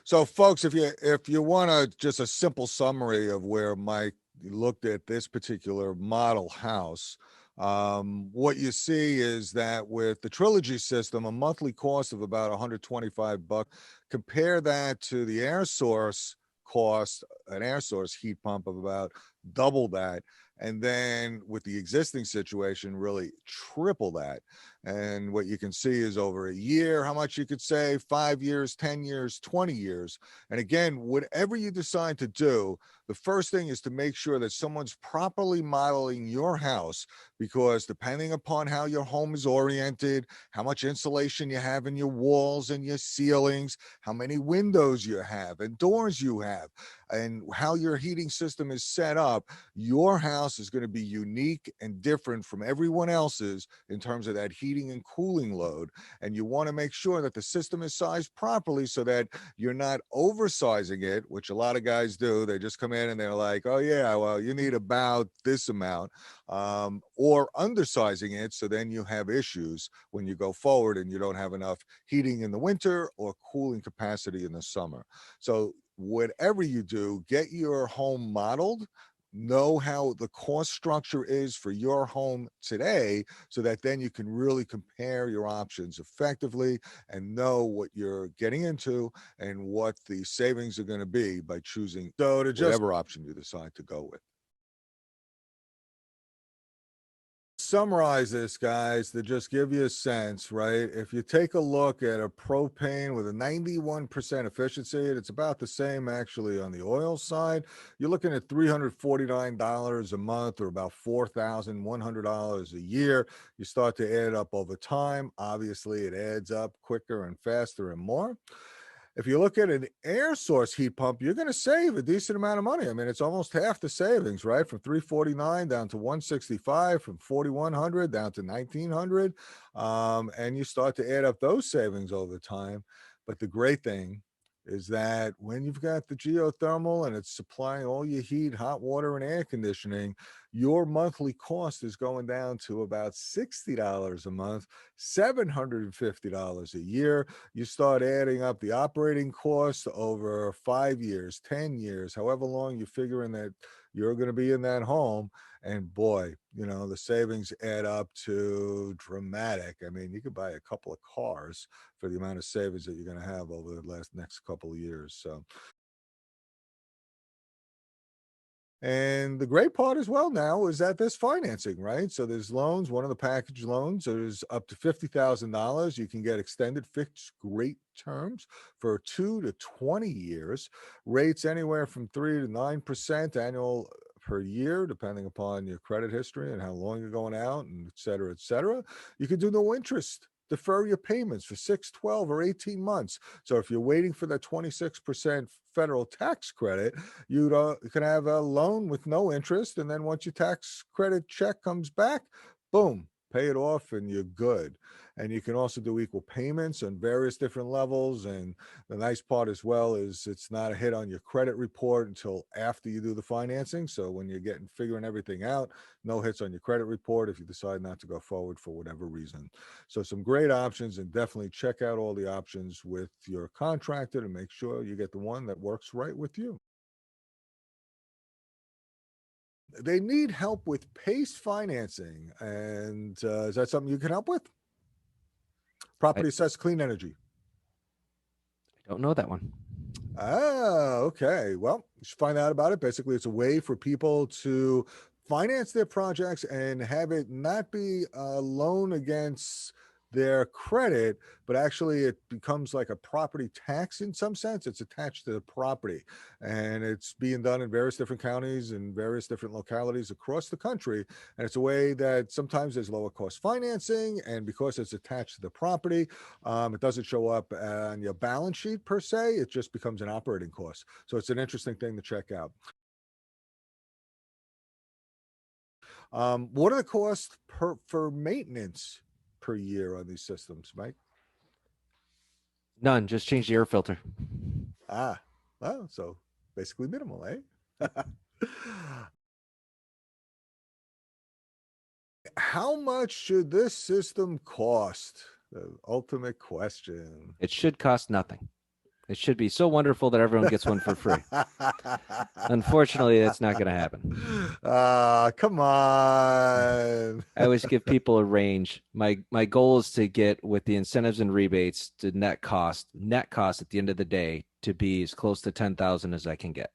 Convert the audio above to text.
So, folks, if you want just a simple summary of where Mike looked at this particular model house, what you see is that with the Trilogy system, a monthly cost of about 125 bucks. Compare that to the air source cost, an air source heat pump of about double that. And then with the existing situation, really triple that. And what you can see is over a year, how much you could save, 5 years, 10 years, 20 years. And again, whatever you decide to do, the first thing is to make sure that someone's properly modeling your house, because depending upon how your home is oriented, how much insulation you have in your walls and your ceilings, how many windows you have and doors you have, and how your heating system is set up, your house is going to be unique and different from everyone else's in terms of that heating and cooling load. And you want to make sure that the system is sized properly so that you're not oversizing it, which a lot of guys do. They just come in and they're like, oh, yeah, well, you need about this amount, or undersizing it. So then you have issues when you go forward and you don't have enough heating in the winter or cooling capacity in the summer. So, whatever you do, get your home modeled, know how the cost structure is for your home today, so that then you can really compare your options effectively and know what you're getting into and what the savings are going to be by choosing so to just whatever option you decide to go with. Summarize this, guys, to just give you a sense, right? If you take a look at a propane with a 91% efficiency, and it's about the same actually on the oil side, you're looking at $349 a month, or about $4,100 a year. You start to add up over time. Obviously, it adds up quicker and faster and more. If you look at an air source heat pump, you're going to save a decent amount of money. I mean, it's almost half the savings, right? From 349 down to 165, from 4100 down to 1900. And you start to add up those savings over time. But the great thing is that when you've got the geothermal and it's supplying all your heat, hot water, and air conditioning, your monthly cost is going down to about $60 a month, $750 a year. You start adding up the operating costs over 5 years, 10 years, however long you're figuring that you're going to be in that home. And boy, the savings add up to dramatic. I mean, you could buy a couple of cars for the amount of savings that you're going to have over the next couple of years. So, and the great part as well now is that there's financing, right? So there's loans. One of the package loans, there's up to $50,000. You can get extended fixed rate terms for 2 to 20 years. Rates anywhere from 3 to 9% annual per year, depending upon your credit history and how long you're going out, and et cetera, et cetera. You can do no interest. Defer your payments for 6, 12, or 18 months. So if you're waiting for that 26% federal tax credit, you can have a loan with no interest, and then once your tax credit check comes back, boom, pay it off and you're good. And you can also do equal payments on various different levels. And the nice part as well is it's not a hit on your credit report until after you do the financing. So when you're figuring everything out, no hits on your credit report if you decide not to go forward for whatever reason. So some great options, and definitely check out all the options with your contractor to make sure you get the one that works right with you. They need help with PACE financing. And is that something you can help with? I Property assessed clean energy. don't know that one. Ah, okay. Well, you should find out about it. Basically, it's a way for people to finance their projects and have it not be a loan against their credit, but actually it becomes like a property tax in some sense. It's attached to the property, and it's being done in various different counties and various different localities across the country. And it's a way that sometimes there's lower cost financing, and because it's attached to the property, it doesn't show up on your balance sheet per se. It just becomes an operating cost. So it's an interesting thing to check out. What are the costs for maintenance per year on these systems, Mike? None. Just change the air filter. Ah, well, so basically minimal, eh? How much should this system cost? The ultimate question. It should cost nothing. It should be so wonderful that everyone gets one for free. Unfortunately, that's not going to happen. Come on. I always give people a range. My goal is to get, with the incentives and rebates, to net cost at the end of the day to be as close to 10,000 as I can get.